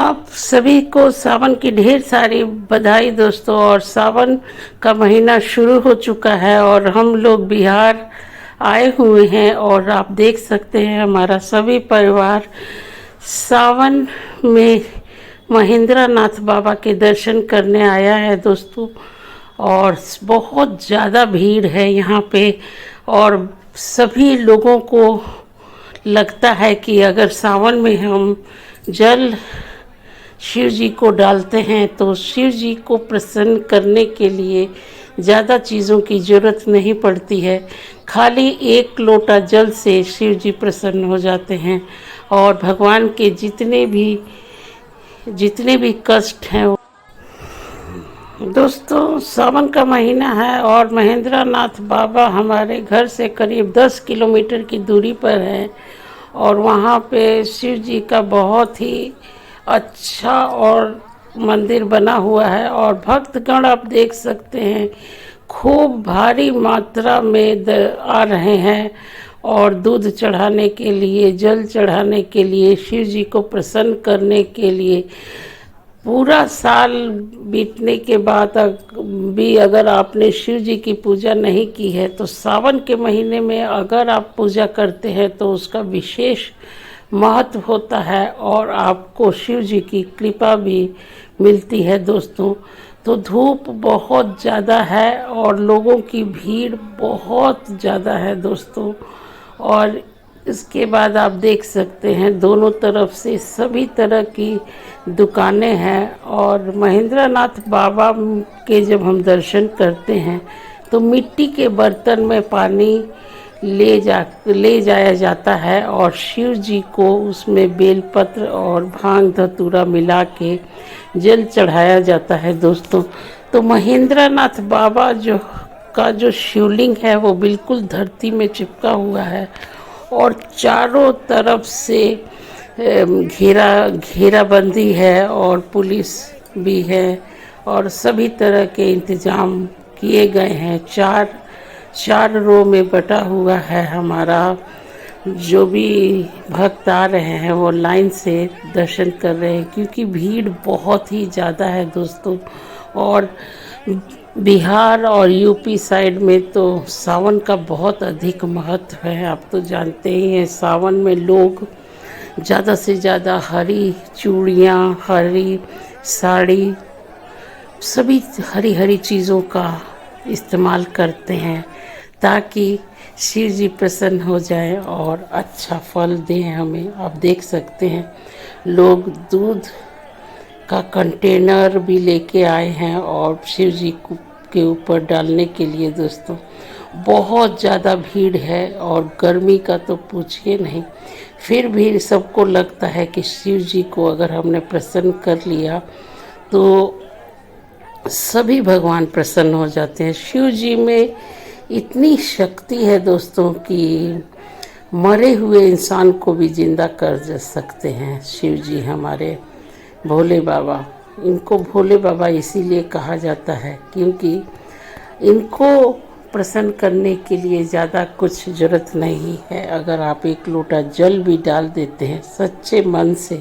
आप सभी को सावन की ढेर सारी बधाई दोस्तों। और सावन का महीना शुरू हो चुका है और हम लोग बिहार आए हुए हैं और आप देख सकते हैं हमारा सभी परिवार सावन में महेंद्र नाथ बाबा के दर्शन करने आया है दोस्तों। और बहुत ज़्यादा भीड़ है यहाँ पे और सभी लोगों को लगता है कि अगर सावन में हम जल शिव जी को डालते हैं तो शिव जी को प्रसन्न करने के लिए ज़्यादा चीज़ों की ज़रूरत नहीं पड़ती है। खाली एक लोटा जल से शिव जी प्रसन्न हो जाते हैं और भगवान के जितने भी कष्ट हैं दोस्तों। सावन का महीना है और महेंद्र नाथ बाबा हमारे घर से करीब 10 किलोमीटर की दूरी पर है और वहाँ पे शिव जी का बहुत ही अच्छा और मंदिर बना हुआ है और भक्तगण आप देख सकते हैं खूब भारी मात्रा में आ रहे हैं और दूध चढ़ाने के लिए, जल चढ़ाने के लिए, शिव जी को प्रसन्न करने के लिए। पूरा साल बीतने के बाद भी अगर आपने शिव जी की पूजा नहीं की है तो सावन के महीने में अगर आप पूजा करते हैं तो उसका विशेष महत्व होता है और आपको शिव जी की कृपा भी मिलती है दोस्तों। तो धूप बहुत ज़्यादा है और लोगों की भीड़ बहुत ज़्यादा है दोस्तों। और इसके बाद आप देख सकते हैं दोनों तरफ से सभी तरह की दुकानें हैं और महेंद्र नाथ बाबा के जब हम दर्शन करते हैं तो मिट्टी के बर्तन में पानी ले जाया जाता है और शिव जी को उसमें बेलपत्र और भांग धतूरा मिला के जल चढ़ाया जाता है दोस्तों। तो महेंद्र नाथ बाबा जो शिवलिंग है वो बिल्कुल धरती में चिपका हुआ है और चारों तरफ से घेराबंदी है और पुलिस भी है और सभी तरह के इंतजाम किए गए हैं। चार रो में बटा हुआ है हमारा। जो भी भक्त आ रहे हैं वो लाइन से दर्शन कर रहे हैं क्योंकि भीड़ बहुत ही ज़्यादा है दोस्तों। और बिहार और यूपी साइड में तो सावन का बहुत अधिक महत्व है। आप तो जानते ही हैं सावन में लोग ज़्यादा से ज़्यादा हरी चूड़ियाँ, हरी साड़ी, सभी हरी हरी चीज़ों का इस्तेमाल करते हैं ताकि शिव जी प्रसन्न हो जाए और अच्छा फल दें हमें। आप देख सकते हैं लोग दूध का कंटेनर भी लेके आए हैं और शिव जी के ऊपर डालने के लिए दोस्तों। बहुत ज़्यादा भीड़ है और गर्मी का तो पूछिए नहीं। फिर भी सबको लगता है कि शिव जी को अगर हमने प्रसन्न कर लिया तो सभी भगवान प्रसन्न हो जाते हैं। शिव जी में इतनी शक्ति है दोस्तों कि मरे हुए इंसान को भी जिंदा कर सकते हैं शिव जी हमारे भोले बाबा। इनको भोले बाबा इसीलिए कहा जाता है क्योंकि इनको प्रसन्न करने के लिए ज़्यादा कुछ ज़रूरत नहीं है। अगर आप एक लोटा जल भी डाल देते हैं सच्चे मन से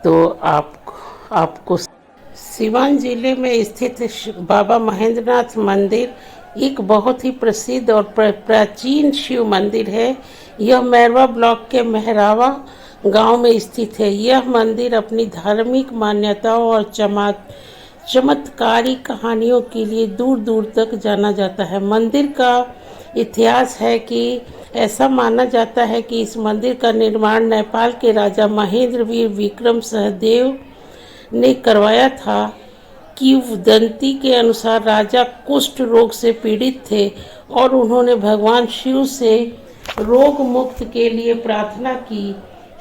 तो आपको सिवान जिले में स्थित बाबा महेंद्रनाथ मंदिर एक बहुत ही प्रसिद्ध और प्राचीन शिव मंदिर है। यह मैरवा ब्लॉक के मेहरावा गांव में स्थित है। यह मंदिर अपनी धार्मिक मान्यताओं और चमत्कारी कहानियों के लिए दूर दूर तक जाना जाता है। मंदिर का इतिहास है कि ऐसा माना जाता है कि इस मंदिर का निर्माण नेपाल के राजा महेंद्र वीर विक्रम सहदेव ने करवाया था। किंवदंती के अनुसार राजा कुष्ठ रोग से पीड़ित थे और उन्होंने भगवान शिव से रोग मुक्त के लिए प्रार्थना की।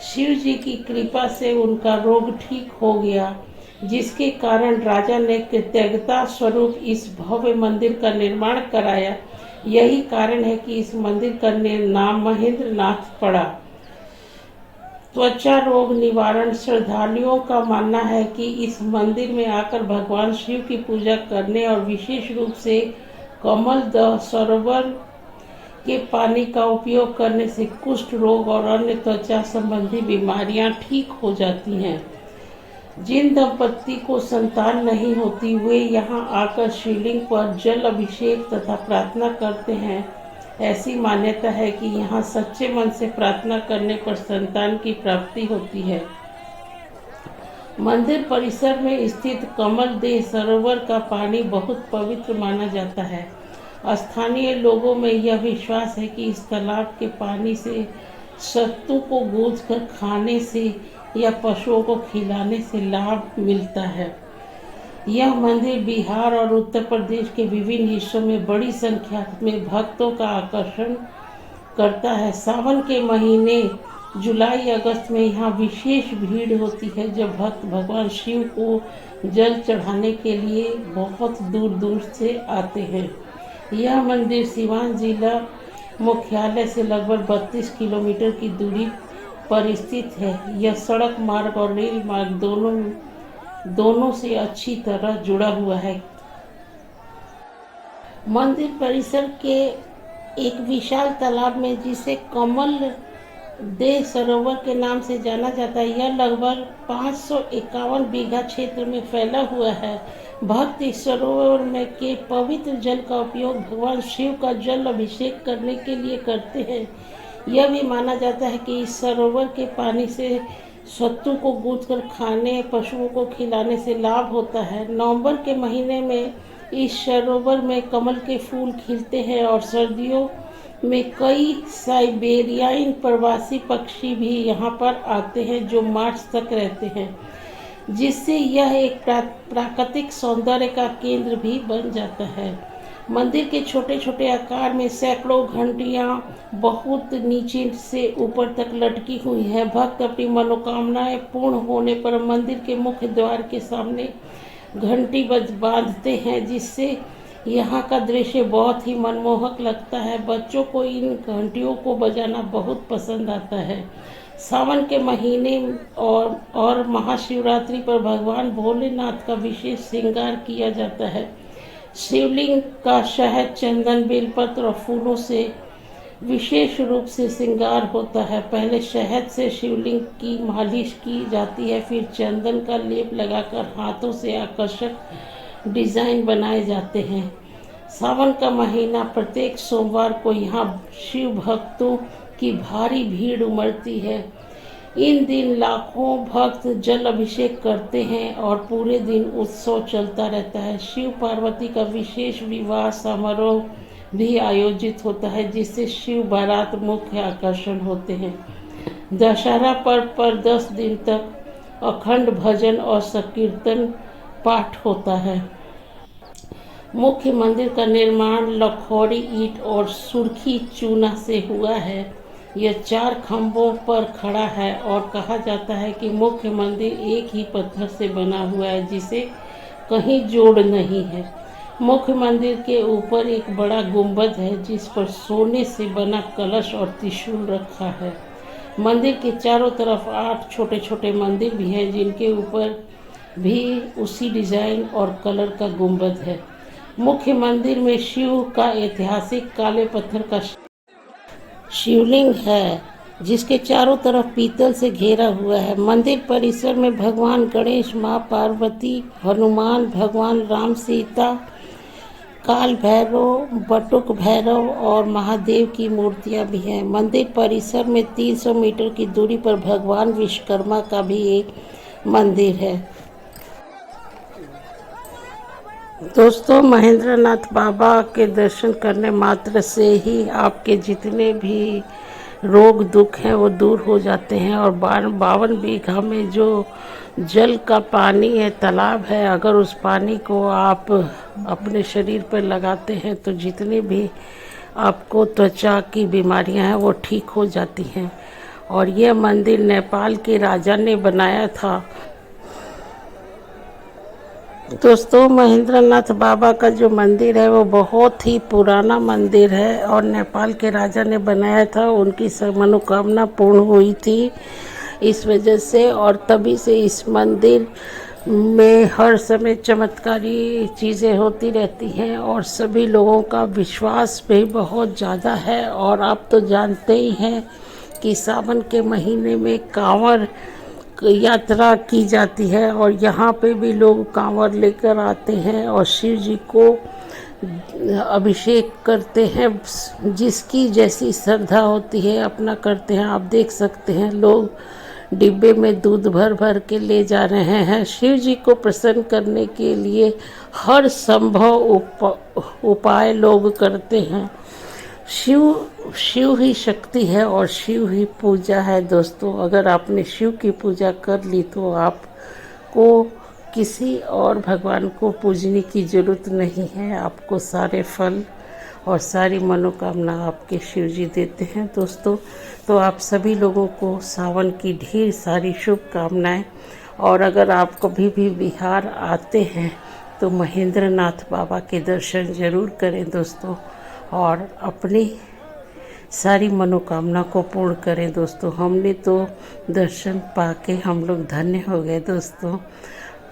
शिव जी की कृपा से उनका रोग ठीक हो गया, जिसके कारण राजा ने कृतज्ञता स्वरूप इस भव्य मंदिर का निर्माण कराया। यही कारण है कि इस मंदिर का नाम महेंद्र नाथ पड़ा। त्वचा रोग निवारण श्रद्धालुओं का मानना है कि इस मंदिर में आकर भगवान शिव की पूजा करने और विशेष रूप से कमल दह सरोवर के पानी का उपयोग करने से कुष्ठ रोग और अन्य त्वचा संबंधी बीमारियां ठीक हो जाती हैं। जिन दंपत्ति को संतान नहीं होती वे यहाँ आकर शिवलिंग पर जल अभिषेक तथा प्रार्थना करते हैं। ऐसी मान्यता है कि यहाँ सच्चे मन से प्रार्थना करने पर संतान की प्राप्ति होती है। मंदिर परिसर में स्थित कमल देह सरोवर का पानी बहुत पवित्र माना जाता है। स्थानीय लोगों में यह विश्वास है कि इस तालाब के पानी से सत्तू को गूंथकर खाने से या पशुओं को खिलाने से लाभ मिलता है। यह मंदिर बिहार और उत्तर प्रदेश के विभिन्न हिस्सों में बड़ी संख्या में भक्तों का आकर्षण करता है। सावन के महीने जुलाई अगस्त में यहाँ विशेष भीड़ होती है, जब भक्त भगवान शिव को जल चढ़ाने के लिए बहुत दूर दूर से आते हैं। यह मंदिर सिवान जिला मुख्यालय से लगभग 32 किलोमीटर की दूरी पर स्थित है। यह सड़क मार्ग और रेल मार्ग दोनों से अच्छी तरह जुड़ा हुआ है। मंदिर परिसर के एक विशाल तालाब में, जिसे कमल देह सरोवर के नाम से जाना जाता है, यह लगभग 551 बीघा क्षेत्र में फैला हुआ है। भक्त इस सरोवर में के पवित्र जल का उपयोग भगवान शिव का जल अभिषेक करने के लिए करते हैं। यह भी माना जाता है कि इस सरोवर के पानी से सत्तू को गूंथकर खाने, पशुओं को खिलाने से लाभ होता है। नवंबर के महीने में इस सरोवर में कमल के फूल खिलते हैं और सर्दियों में कई साइबेरियाई प्रवासी पक्षी भी यहाँ पर आते हैं, जो मार्च तक रहते हैं, जिससे यह एक प्राकृतिक सौंदर्य का केंद्र भी बन जाता है। मंदिर के छोटे छोटे आकार में सैकड़ों घंटियाँ बहुत नीचे से ऊपर तक लटकी हुई है। भक्त अपनी मनोकामनाएं पूर्ण होने पर मंदिर के मुख्य द्वार के सामने घंटी बांधते हैं, जिससे यहाँ का दृश्य बहुत ही मनमोहक लगता है। बच्चों को इन घंटियों को बजाना बहुत पसंद आता है। सावन के महीने और महाशिवरात्रि पर भगवान भोलेनाथ का विशेष श्रृंगार किया जाता है। शिवलिंग का शहद, चंदन, बेलपत्र और फूलों से विशेष रूप से श्रृंगार होता है। पहले शहद से शिवलिंग की मालिश की जाती है, फिर चंदन का लेप लगाकर हाथों से आकर्षक डिजाइन बनाए जाते हैं। सावन का महीना प्रत्येक सोमवार को यहाँ शिव भक्तों की भारी भीड़ उमड़ती है। इन दिन लाखों भक्त जल अभिषेक करते हैं और पूरे दिन उत्सव चलता रहता है। शिव पार्वती का विशेष विवाह समारोह भी आयोजित होता है, जिससे शिव बारात मुख्य आकर्षण होते हैं। दशहरा पर्व पर 10 दिन तक अखंड भजन और संकीर्तन पाठ होता है। मुख्य मंदिर का निर्माण लखौरी ईंट और सुर्खी चूना से हुआ है। यह 4 खंभों पर खड़ा है और कहा जाता है कि मुख्य मंदिर एक ही पत्थर से बना हुआ है, जिसे कहीं जोड़ नहीं है। मुख्य मंदिर के ऊपर एक बड़ा गुंबद है, जिस पर सोने से बना कलश और त्रिशूल रखा है। मंदिर के चारों तरफ 8 छोटे छोटे मंदिर भी हैं, जिनके ऊपर भी उसी डिजाइन और कलर का गुंबद है। मुख्य मंदिर में शिव का ऐतिहासिक काले पत्थर का शिवलिंग है, जिसके चारों तरफ पीतल से घेरा हुआ है। मंदिर परिसर में भगवान गणेश, माँ पार्वती, हनुमान, भगवान राम, सीता, काल भैरव, बटुक भैरव और महादेव की मूर्तियां भी हैं। मंदिर परिसर में 300 मीटर की दूरी पर भगवान विश्वकर्मा का भी एक मंदिर है। दोस्तों, महेंद्रनाथ बाबा के दर्शन करने मात्र से ही आपके जितने भी रोग दुख हैं वो दूर हो जाते हैं। और 52 बीघा में जो जल का पानी है, तालाब है, अगर उस पानी को आप अपने शरीर पर लगाते हैं तो जितनी भी आपको त्वचा की बीमारियां हैं वो ठीक हो जाती हैं। और यह मंदिर नेपाल के राजा ने बनाया था। दोस्तों, महेंद्रनाथ बाबा का जो मंदिर है वो बहुत ही पुराना मंदिर है और नेपाल के राजा ने बनाया था। उनकी मनोकामना पूर्ण हुई थी इस वजह से, और तभी से इस मंदिर में हर समय चमत्कारी चीज़ें होती रहती हैं और सभी लोगों का विश्वास भी बहुत ज़्यादा है। और आप तो जानते ही हैं कि सावन के महीने में यात्रा की जाती है और यहाँ पे भी लोग कांवड़ लेकर आते हैं और शिव जी को अभिषेक करते हैं। जिसकी जैसी श्रद्धा होती है अपना करते हैं। आप देख सकते हैं लोग डिब्बे में दूध भर भर के ले जा रहे हैं। शिव जी को प्रसन्न करने के लिए हर संभव उपाय लोग करते हैं। शिव ही शक्ति है और शिव ही पूजा है दोस्तों। अगर आपने शिव की पूजा कर ली तो आपको किसी और भगवान को पूजने की ज़रूरत नहीं है। आपको सारे फल और सारी मनोकामना आपके शिव जी देते हैं दोस्तों। तो आप सभी लोगों को सावन की ढेर सारी शुभकामनाएं। और अगर आप कभी भी बिहार आते हैं तो महेंद्र नाथ बाबा के दर्शन ज़रूर करें दोस्तों और अपनी सारी मनोकामना को पूर्ण करें दोस्तों। हमने तो दर्शन पाके हम लोग धन्य हो गए दोस्तों।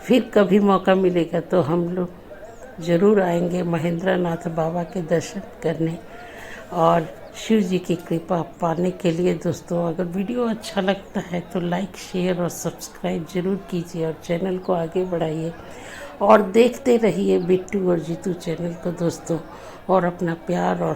फिर कभी मौका मिलेगा तो हम लोग ज़रूर आएंगे महेंद्र नाथ बाबा के दर्शन करने और शिव जी की कृपा पाने के लिए दोस्तों। अगर वीडियो अच्छा लगता है तो लाइक शेयर और सब्सक्राइब ज़रूर कीजिए और चैनल को आगे बढ़ाइए और देखते रहिए बिट्टू और जीतू चैनल को दोस्तों और अपना प्यार और